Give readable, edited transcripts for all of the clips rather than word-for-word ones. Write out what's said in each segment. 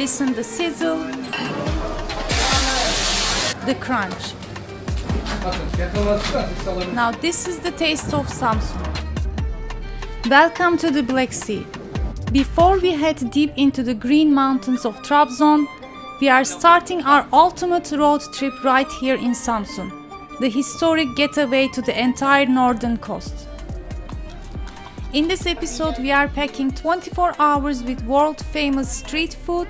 Listen the sizzle, the crunch. Now this is the taste of Samsun. Welcome to the Black Sea. Before we head deep into the green mountains of Trabzon, we are starting our ultimate road trip right here in Samsun, the historic getaway to the entire northern coast. In this episode, we are packing 24 hours with world-famous street food,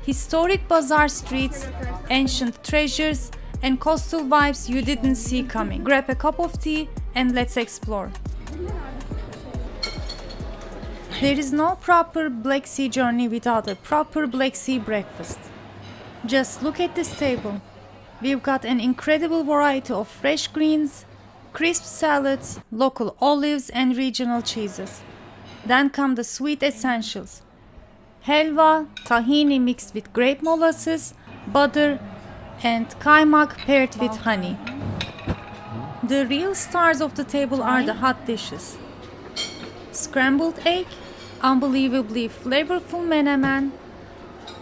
historic bazaar streets, ancient treasures, and coastal vibes you didn't see coming. Grab a cup of tea and let's explore. There is no proper Black Sea journey without a proper Black Sea breakfast. Just look at this table. We've got an incredible variety of fresh greens, crisp salads, local olives, and regional cheeses. Then come the sweet essentials. Halva, tahini mixed with grape molasses, butter, and kaymak paired with honey. The real stars of the table are the hot dishes. Scrambled egg, unbelievably flavorful menemen,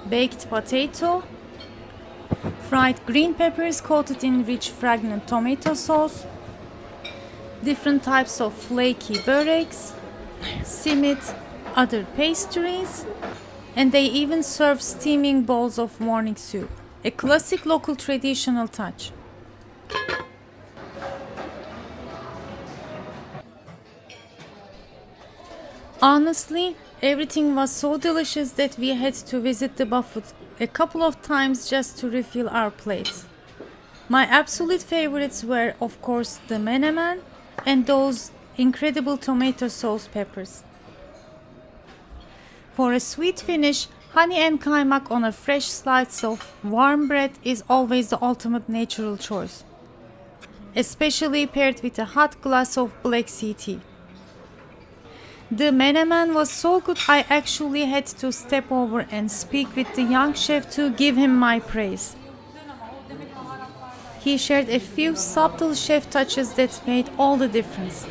baked potato, fried green peppers coated in rich fragrant tomato sauce, different types of flaky böreğs, simit, other pastries, and they even serve steaming bowls of morning soup, a classic local traditional touch. Honestly, everything was so delicious that we had to visit the buffet a couple of times just to refill our plates. My absolute favorites were, of course, the menemen and those incredible tomato sauce peppers. For a sweet finish, honey and kaymak on a fresh slice of warm bread is always the ultimate natural choice, especially paired with a hot glass of Black Sea tea. The menemen was so good I actually had to step over and speak with the young chef to give him my praise. He shared a few subtle chef touches that made all the difference.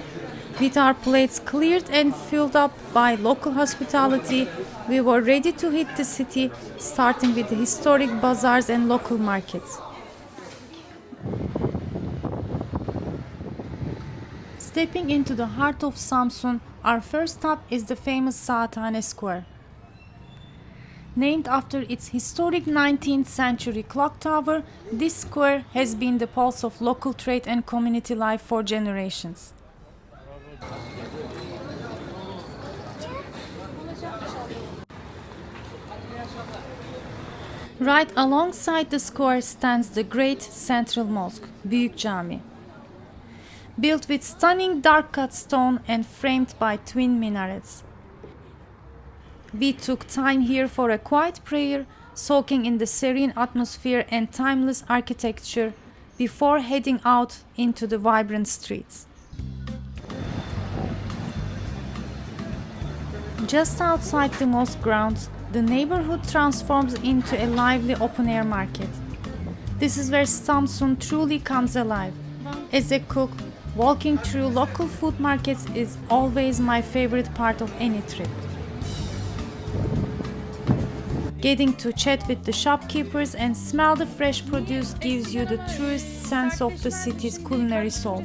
With our plates cleared and filled up by local hospitality, we were ready to hit the city, starting with the historic bazaars and local markets. Stepping into the heart of Samsun, our first stop is the famous Saathane Square. Named after its historic 19th century clock tower, this square has been the pulse of local trade and community life for generations. Right alongside the square stands the great central mosque, Büyük Cami. Built with stunning dark-cut stone and framed by twin minarets. We took time here for a quiet prayer, soaking in the serene atmosphere and timeless architecture before heading out into the vibrant streets. Just outside the mosque grounds, the neighborhood transforms into a lively open-air market. This is where Samsun truly comes alive. As a cook, walking through local food markets is always my favorite part of any trip. Getting to chat with the shopkeepers and smell the fresh produce gives you the truest sense of the city's culinary soul.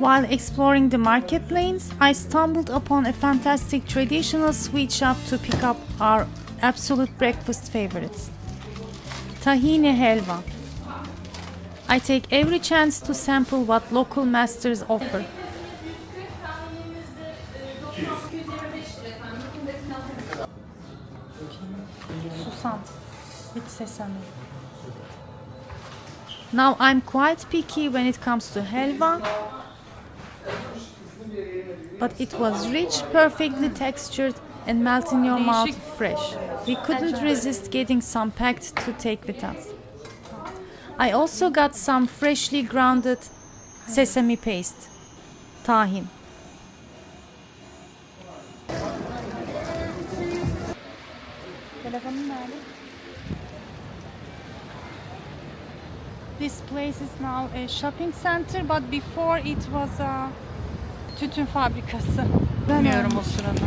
While exploring the market lanes, I stumbled upon a fantastic traditional sweet shop to pick up our absolute breakfast favorites. Tahini Halva. I take every chance to sample what local masters offer. Susam with sesame. Now I'm quite picky when it comes to halva, but it was rich, perfectly textured, and melt in your mouth fresh. We couldn't resist getting some packed to take with us. I also got some freshly grounded sesame paste, tahin. This place is now a shopping center, but before it was a tütün fabrikası. Bilmiyorum o sırada.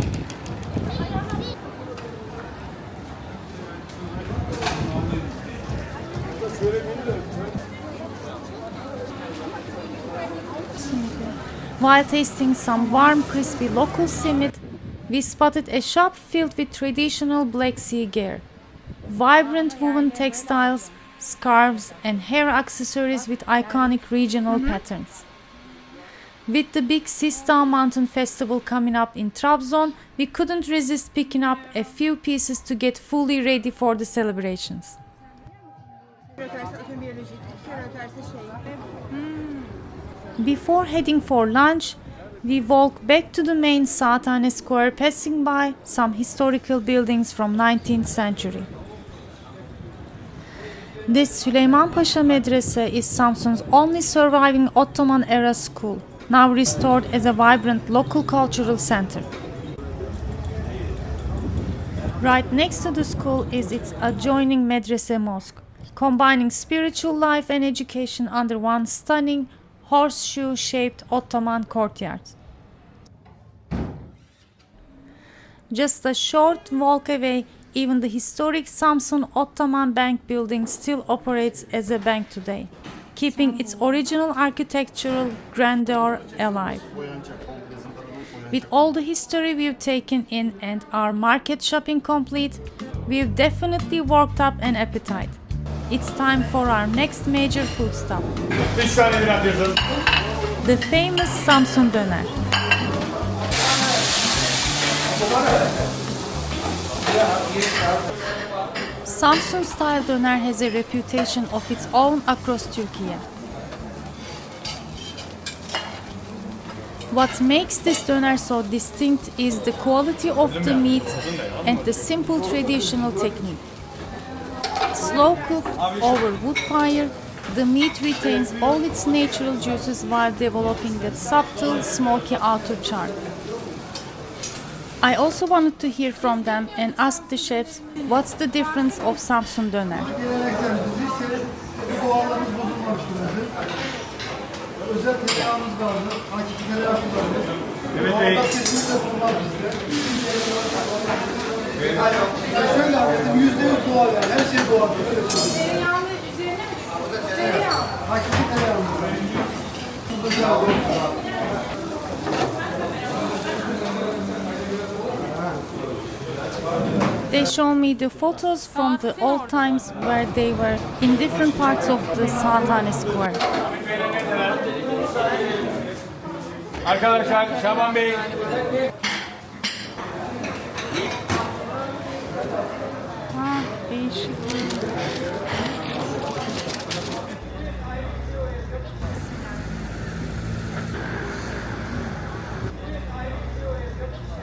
While tasting some warm, crispy local simit, we spotted a shop filled with traditional Black Sea gear. Vibrant woven textiles, scarves, and hair accessories with iconic regional patterns. With the big Sistine Mountain Festival coming up in Trabzon, we couldn't resist picking up a few pieces to get fully ready for the celebrations. Before heading for lunch, we walked back to the main Saathane square, passing by some historical buildings from 19th century. This Süleyman Paşa Medrese is Samsun's only surviving Ottoman-era school, now restored as a vibrant local cultural center. Right next to the school is its adjoining Medrese Mosque, combining spiritual life and education under one stunning, horseshoe-shaped Ottoman courtyard. Just a short walk away, even the historic Samsun Ottoman Bank building still operates as a bank today, keeping its original architectural grandeur alive. With all the history we've taken in and our market shopping complete, we've definitely worked up an appetite. It's time for our next major food stop. The famous Samsun Döner. Samsun-style döner has a reputation of its own across Turkiye. What makes this döner so distinct is the quality of the meat and the simple traditional technique. Slow cooked over wood fire, the meat retains all its natural juices while developing that subtle, smoky outer char. I also wanted to hear from them and ask the chefs what's the difference of Samsun döner. They show me the photos from the old times where they were in different parts of the Saathane square. Arkadaşlar, Şaban Bey. Değişik.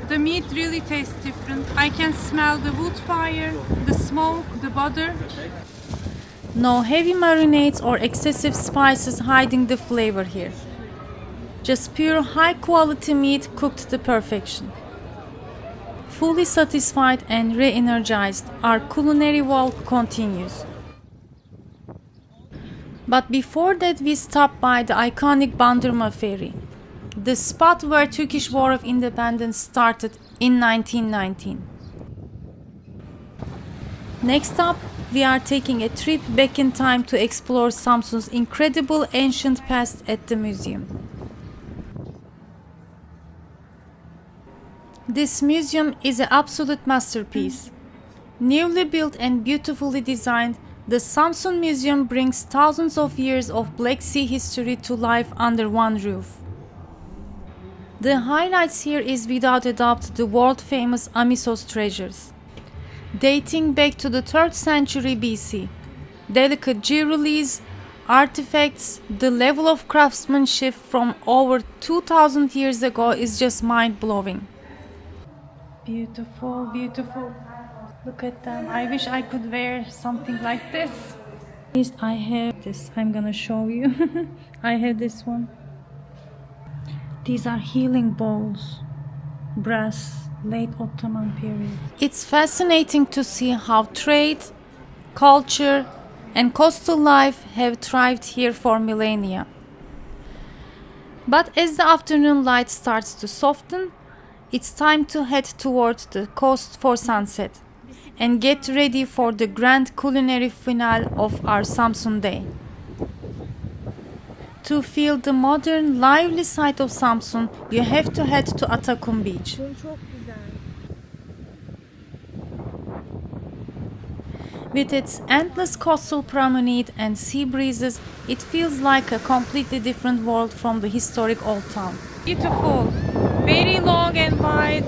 The meat really tastes different. I can smell the wood fire, the smoke, the butter. No heavy marinades or excessive spices hiding the flavor here. Just pure high quality meat cooked to perfection. Fully satisfied and re-energized, our culinary walk continues. But before that we stopped by the iconic Bandırma Ferry, the spot where Turkish War of Independence started in 1919. Next up, we are taking a trip back in time to explore Samsun's incredible ancient past at the museum. This museum is an absolute masterpiece. Newly built and beautifully designed, the Samsun Museum brings thousands of years of Black Sea history to life under one roof. The highlights here is without a doubt the world-famous Amisos treasures. Dating back to the 3rd century BC, delicate jewelries, artifacts, the level of craftsmanship from over 2000 years ago is just mind-blowing. Beautiful, beautiful. Look at them. I wish I could wear something like this. At least I have this. I'm gonna show you. I have this one. These are healing bowls. Brass, late Ottoman period. It's fascinating to see how trade, culture, and coastal life have thrived here for millennia. But as the afternoon light starts to soften, it's time to head towards the coast for sunset and get ready for the grand culinary finale of our Samsun day. To feel the modern, lively side of Samsun, you have to head to Atakum beach. Çok güzel. With its endless coastal promenade and sea breezes, it feels like a completely different world from the historic old town. Beautiful. Very long and wide.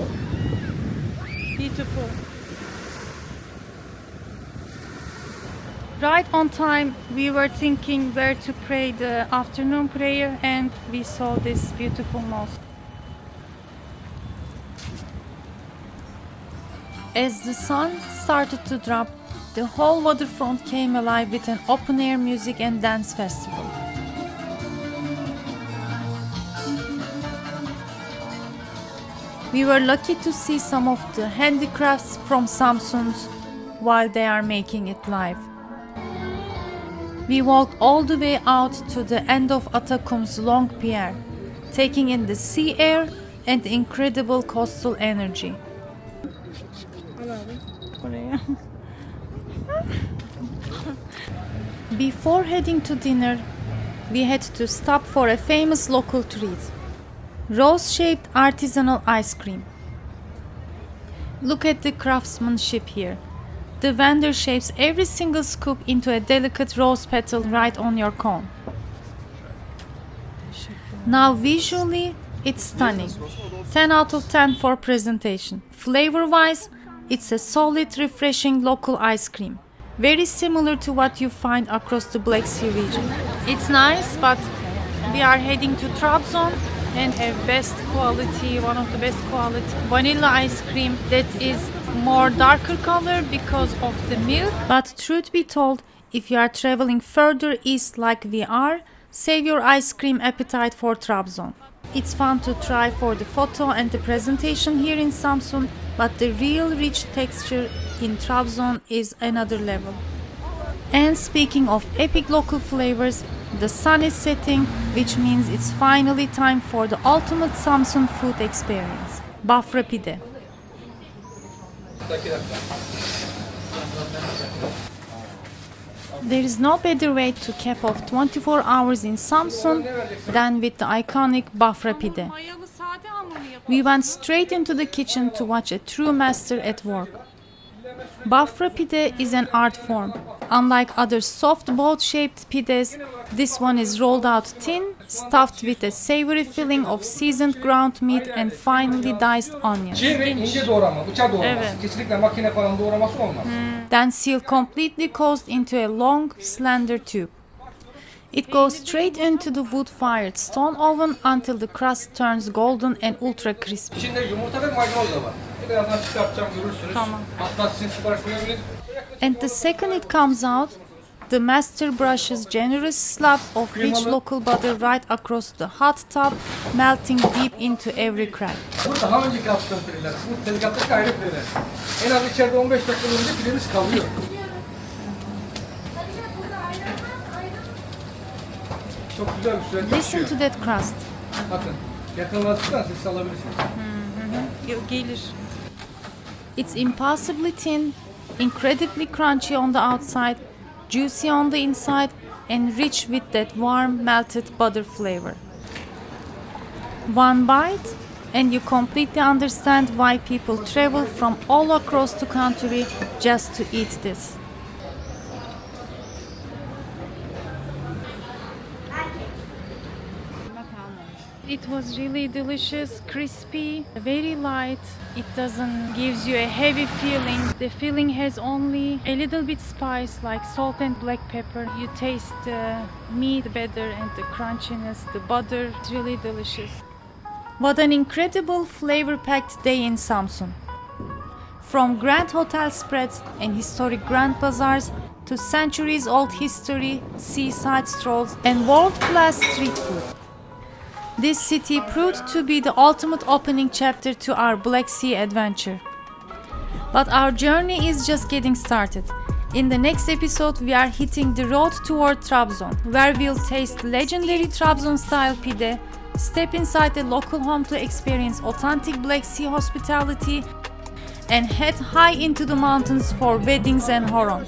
Beautiful. Right on time, we were thinking where to pray the afternoon prayer, and we saw this beautiful mosque. As the sun started to drop, the whole waterfront came alive with an open-air music and dance festival. We were lucky to see some of the handicrafts from Samsun's while they are making it live. We walked all the way out to the end of Atakum's long pier, taking in the sea air and the incredible coastal energy. Before heading to dinner, we had to stop for a famous local treat: rose-shaped artisanal ice cream. Look at the craftsmanship here. The vendor shapes every single scoop into a delicate rose petal right on your cone. Now visually, it's stunning. 10 out of 10 for presentation. Flavor-wise, it's a solid, refreshing local ice cream. Very similar to what you find across the Black Sea region. It's nice, but we are heading to Trabzon and have one of the best quality vanilla ice cream that is more darker color because of the milk. But truth be told, if you are traveling further east like we are, save your ice cream appetite for Trabzon. It's fun to try for the photo and the presentation here in Samsun, but the real rich texture in Trabzon is another level. And speaking of epic local flavors, the sun is setting, which means it's finally time for the ultimate Samsun food experience: Bafra Pide. There is no better way to cap off 24 hours in Samsun than with the iconic Bafra Pide. Mayalı sade hamur yapalım. We went straight into the kitchen to watch a true master at work. Bafra pide is an art form. Unlike other soft boat-shaped pides, this one is rolled out thin, stuffed with a savory filling of seasoned ground meat and finely diced onions. Ciğeri ince doğrama, bıçak doğraması. Evet. Kesinlikle makine falan doğraması olmaz. Then sealed completely closed into a long, slender tube. It goes straight into the wood-fired stone oven until the crust turns golden and ultra crispy. İçinde yumurta ve maydanoz da var. Birazdan çıkartacağım, görürsünüz. Tamam. Hatta sizin sipariş verebilir. And the second it comes out, the master brushes generous slab of rich local butter right across the hot top, melting deep into every crack. Bu daha önceki yaptığım pideler. Bu tezgahtaki ayrı pideler. En az içeride 15 dakika önce pidemiz kalıyor. Çok güzel bir süreç Listen geçiyor. to that crust. Bakın, yakınlaştıktan siz alabilirsiniz. Gelir. It's impossibly thin, incredibly crunchy on the outside, juicy on the inside, and rich with that warm, melted butter flavor. One bite, and you completely understand why people travel from all across the country just to eat this. It was really delicious, crispy, very light. It doesn't gives you a heavy feeling. The filling has only a little bit spice like salt and black pepper. You taste the meat better and the crunchiness, the butter. It's really delicious. What an incredible flavor-packed day in Samsun. From grand hotel spreads and historic grand bazaars to centuries-old history, seaside strolls, and world-class street food. This city proved to be the ultimate opening chapter to our Black Sea adventure. But our journey is just getting started. In the next episode, we are hitting the road toward Trabzon, where we'll taste legendary Trabzon-style pide, step inside a local home to experience authentic Black Sea hospitality, and head high into the mountains for weddings and horon.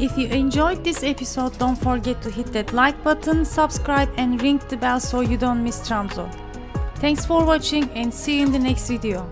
If you enjoyed this episode, don't forget to hit that like button, subscribe and ring the bell so you don't miss Trabzon. Thanks for watching and see you in the next video.